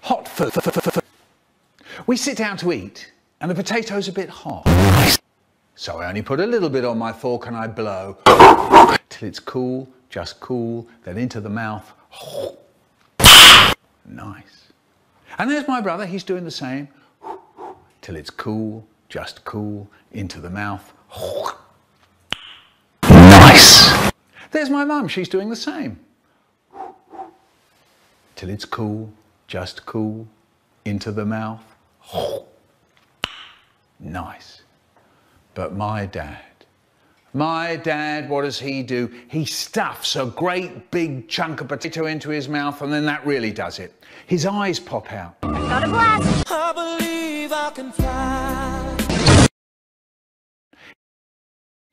Hot food. We sit down to eat and the potato's a bit hot. So I only put a little bit on my fork and I blow till it's cool, just cool, then into the mouth. Nice. And there's my brother, he's doing the same. Till it's cool, just cool, into the mouth. Nice. There's my mum, she's doing the same. Till it's cool, just cool, into the mouth. Nice. But my dad, what does he do? He stuffs a great big chunk of potato into his mouth and then that really does it. His eyes pop out. I've got a blast. I believe I can fly.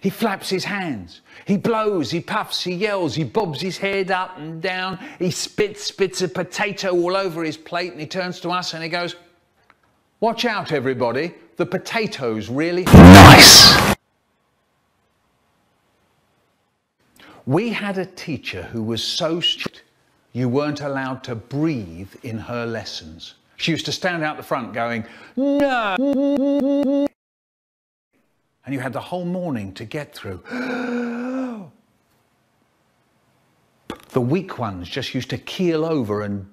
He flaps his hands, he blows, he puffs, he yells, he bobs his head up and down, he spits a potato all over his plate and he turns to us and he goes, "Watch out everybody, the potato's really nice." We had a teacher who was so strict you weren't allowed to breathe in her lessons. She used to stand out the front going, "No." And you had the whole morning to get through. The weak ones just used to keel over and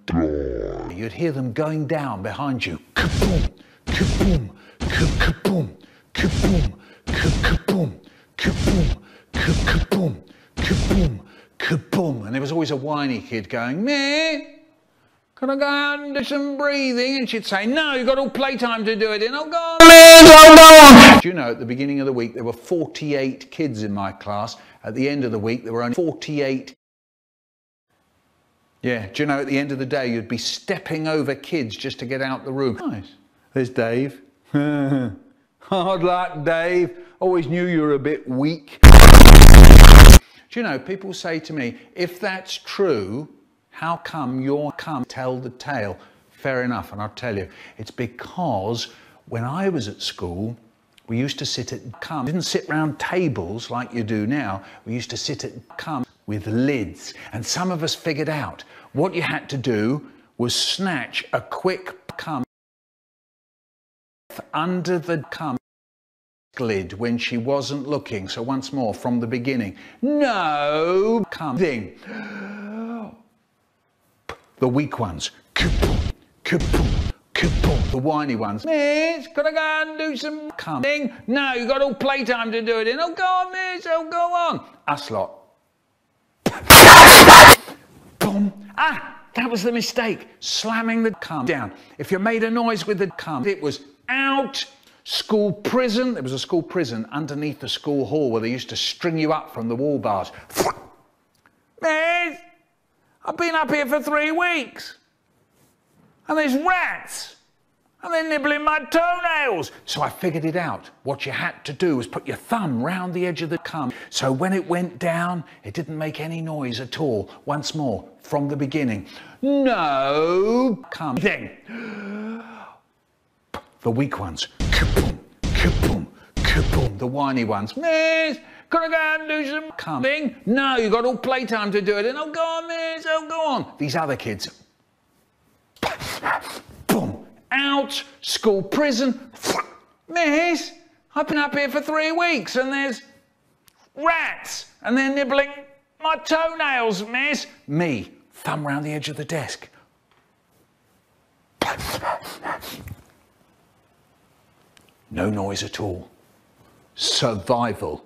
you'd hear them going down behind you. Kaboom, kaboom, kaboom, kaboom, kaboom, kaboom, kaboom, kaboom, kaboom. And there was always a whiny kid going, "Meh, can I go out and do some breathing?" And she'd say, "No, you've got all playtime to do it in. Oh, go on, man, go on." Do you know, at the beginning of the week, there were 48 kids in my class. At the end of the week, there were only 48. Yeah, do you know, at the end of the day, you'd be stepping over kids just to get out the room. Nice. There's Dave. Hard luck, Dave. Always knew you were a bit weak. Do you know, people say to me, if that's true, how come you're tell the tale? Fair enough, and I'll tell you. It's because when I was at school, we used to sit at didn't sit round tables like you do now. We used to sit at with lids. And some of us figured out what you had to do was snatch a quick under the lid when she wasn't looking. So once more from the beginning. No thing. The weak ones. Kaboom, kaboom, kaboom. The whiny ones. "Miss, can I go and do some thing?" "No, you've got all playtime to do it in." "Oh, go on, miss. Oh, go on." Us lot. Boom. Ah, that was the mistake. Slamming the down. If you made a noise with the it was out. School prison. There was a school prison underneath the school hall where they used to string you up from the wall bars. "Miss, I've been up here for 3 weeks. And there's rats. And they're nibbling my toenails." So I figured it out. What you had to do was put your thumb round the edge of the so when it went down, it didn't make any noise at all. Once more, from the beginning. No thing. The weak ones. Kaboom, kaboom, kaboom. The whiny ones. "Miss, can I go and do some thing?" "No, you've got all playtime to do it." And "Oh, go on, miss. Oh, go on." These other kids. Boom. Out. School prison. "Miss, I've been up here for 3 weeks and there's rats and they're nibbling my toenails, miss." Me. Thumb round the edge of the desk. No noise at all. Survival.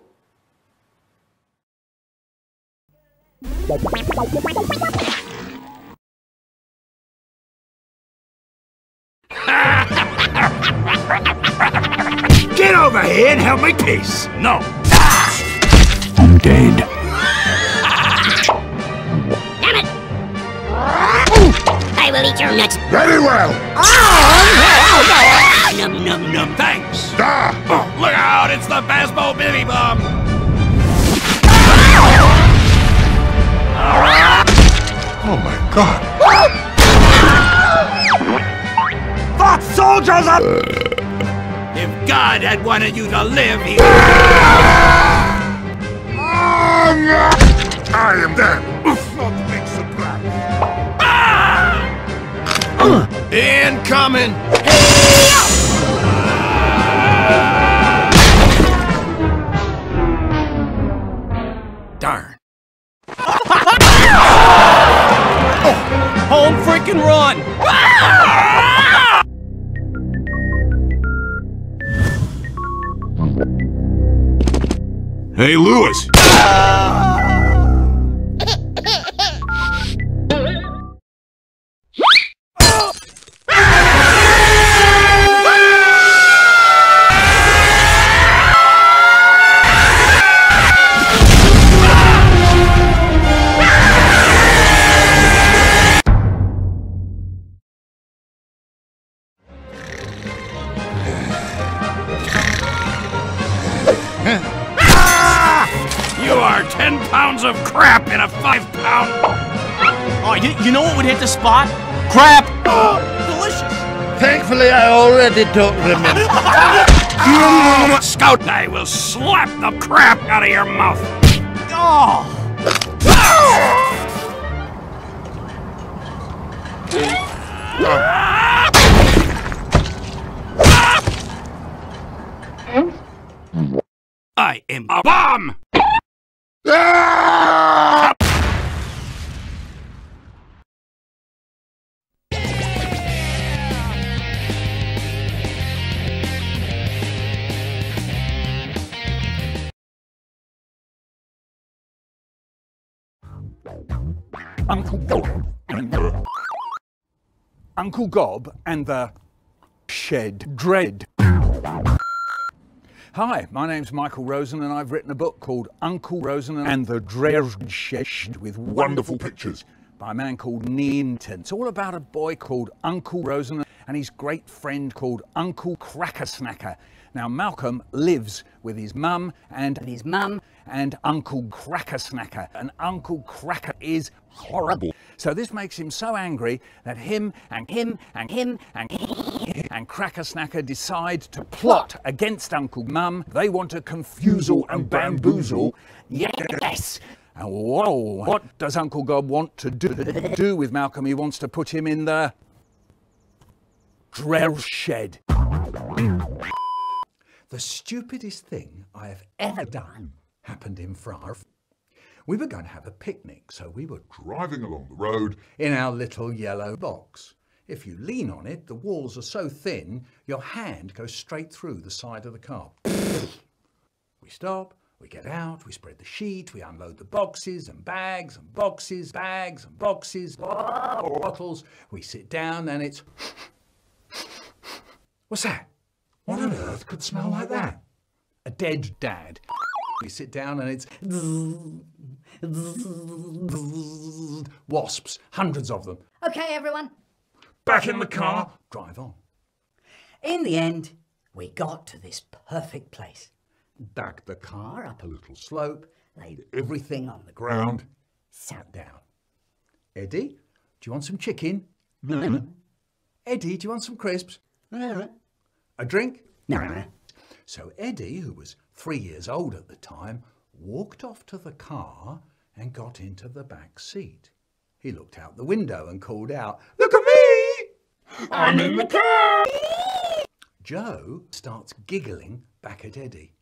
Get over here and help me peace. No. I'm dead. Damn it! I will eat your nuts. Very well. Num num num. Thanks. Oh, look out! It's the Basbo Billy Bomb. Oh my God! Fuck's If God had wanted you to live, he... I am dead. Not big surprise. Incoming! Darn. Home freaking run! Hey, Lewis. You are 10 pounds of crap in a 5-pound... Oh, you know what would hit the spot? Crap! Oh, delicious! Thankfully, I already don't remember. Scout, I will slap the crap out of your mouth. Oh! I am a bomb! Uncle Gob and the Shed Dread. Hi, my name's Michael Rosen and I've written a book called Uncle Rosen and the Dread Shed with Wonderful pictures. by a man called ident. It's all about a boy called Uncle Rosen and his great friend called Uncle Crackersnacker. Now Malcolm lives with his mum and Uncle Crackersnacker, and Uncle Cracker is horrible. So this makes him so angry that him and Crackersnacker decide to plot against Uncle Mum. They want to confusel and bamboozle. Yes! And whoa, what does Uncle Gob want to do with Malcolm? He wants to put him in the Drell Shed. The stupidest thing I have ever done happened in France. We were going to have a picnic, so we were Driving along the road. in our little yellow box. If you lean on it, the walls are so thin, your hand goes straight through the side of the car. We stop, we get out, we spread the sheet, we unload the boxes and bags and boxes, bags and boxes, bottles. We sit down and it's... What's that? What on earth could smell like that? A dead dad. We sit down and it's... wasps, hundreds of them. Okay, everyone. Back in the car, drive on. In the end, we got to this perfect place. Dug the car up a little slope, laid everything on the ground, sat down. Eddie, do you want some chicken? No. Eddie, do you want some crisps? No. A drink? No. So Eddie, who was 3 years old at the time, walked off to the car and got into the back seat. He looked out the window and called out, "Look at me! I'm in the car!" Joe starts giggling back at Eddie.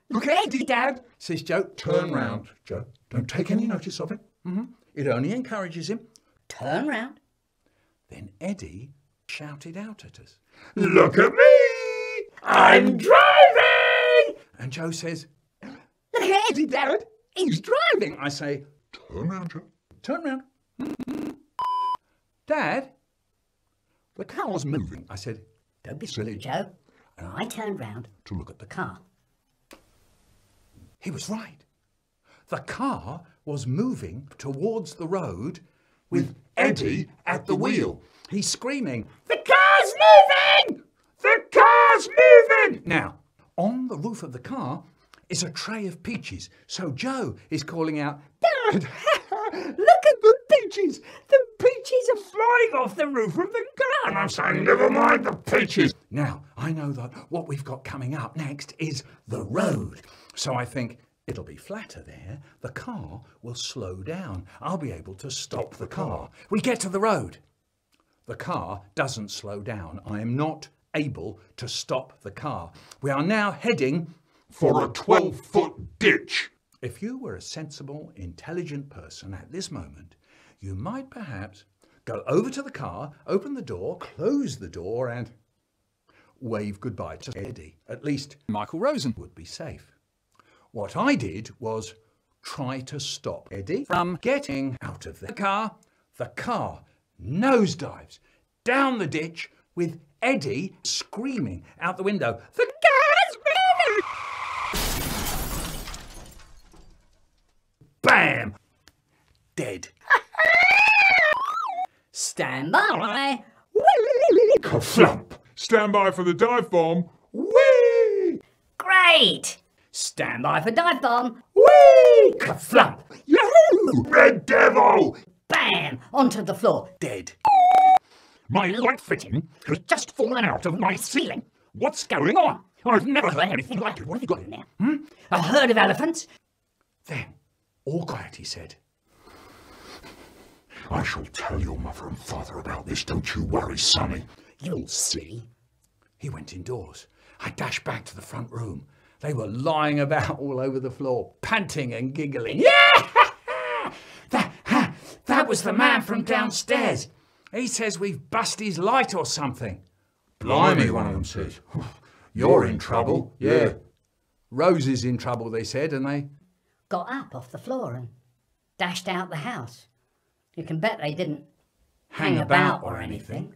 "Look at Eddie, Dad," says Joe. "Turn round, Joe. Don't take any notice of it. It only encourages him. Turn round. Then Eddie shouted out at us, Look at me! "I'm driving!" And Joe says, "Look at Eddie, Dad. He's driving." I say, Turn round, Joe. "Turn round." "Dad, the car's moving." I said, Don't be silly, Joe. And I turned round to look at the car. car. He was right. The car was moving towards the road with Eddie at the wheel. He's screaming, "The car's moving! The car's moving!" Now, on the roof of the car is a tray of peaches. So Joe is calling out, "Dad, look at the peaches! The peaches peaches are flying off the roof of the car. And I'm saying, never mind the peaches. Now, I know that what we've got coming up next is the road. So I think it'll be flatter there. The car will slow down. I'll be able to stop the car. We get to the road. The car doesn't slow down. I am not able to stop the car. We are now heading For a 12-foot ditch. If you were a sensible, intelligent person at this moment, you might perhaps go over to the car, open the door, close the door, and wave goodbye to Eddie. At least Michael Rosen would be safe. What I did was try to stop Eddie from getting out of the car. The car nosedives down the ditch with Eddie screaming out the window, "The car's moving!" Bam! Dead. Stand by. Ka-flump. Stand by for the dive bomb. Whee! Great. Stand by for dive bomb. Whee! Ka-flump. Yahoo! Red Devil! Bam! Onto the floor. Dead. My light fitting has just fallen out of my ceiling. What's going on? I've never heard anything like it. What have you got in there? A herd of elephants. Then, all quiet, he said. I shall tell your mother and father about this, don't you worry, sonny. You'll see. He went indoors. I dashed back to the front room. They were lying about all over the floor, panting and giggling. Yeah! That was the man from downstairs. He says we've bust his light or something. Blimey, one of them says. You're in trouble. Yeah. Rose is in trouble, they said, and they Got up off the floor and dashed out the house. You can bet they didn't hang about or anything.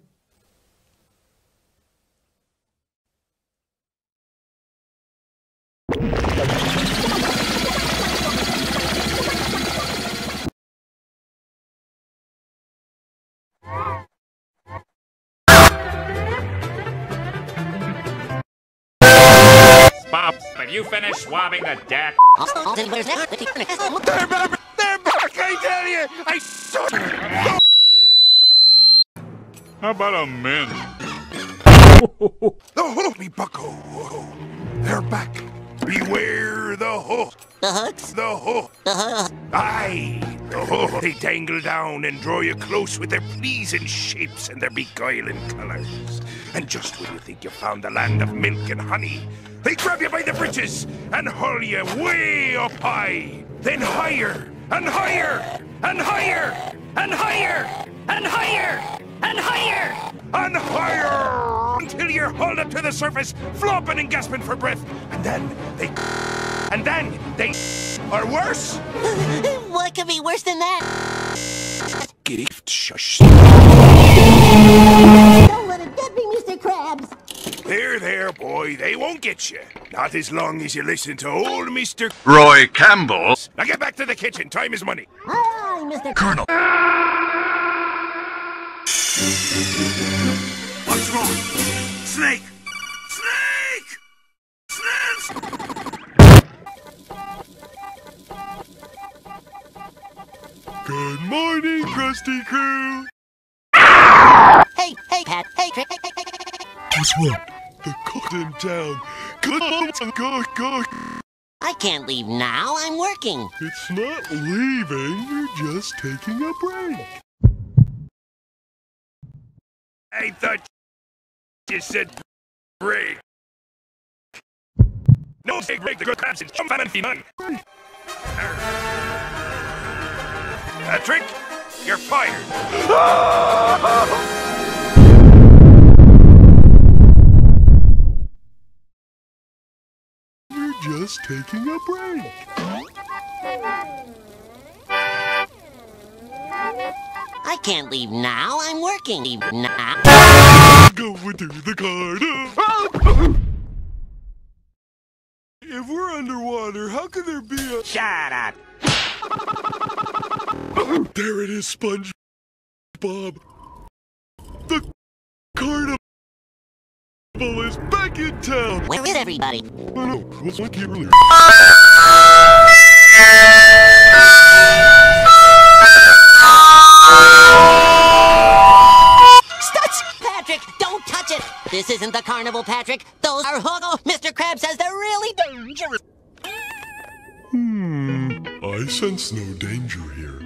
Bob, have you finished swabbing the deck? They're back! I tell you! I saw. How about a mint? The hook, me bucko. They're back. Beware the hook. The hooks? The hook. Aye, the hook. They dangle down and draw you close with their pleasing shapes and their beguiling colours. And just when you think you've found the land of milk and honey, they grab you by the breeches and haul you way up high. Then higher and higher and higher and higher and higher and higher and higher until you're hauled up to the surface, flopping and gasping for breath. And then they or worse. What could be worse than that? Gift shush. Don't let it get me, Mr. Krabs. There, boy. They won't get you. Not as long as you listen to old Mr. Roy Campbell. Now get back to the kitchen. Time is money. Aye, Mr. Colonel. What's wrong? Snake! Snake! Good morning, Krusty Crew. Hey, Pat. Hey, Crick. Guess what? The cook's in town. Come on, go. I can't leave now. I'm working. It's not leaving. You're just taking a break. I thought you said break. No, say break. The good crabs is jump and none. Patrick, you're fired. You're just taking a break. I can't leave now. I'm working. Leave now. Going to the garden. If we're underwater, how can there be a... Shut up. There it is, SpongeBob. The carnival is back in town. Where is everybody? Oh no, it was like here earlier. This isn't the carnival, Patrick. Those are hooks. Mr. Krabs says they're really dangerous. I sense no danger here.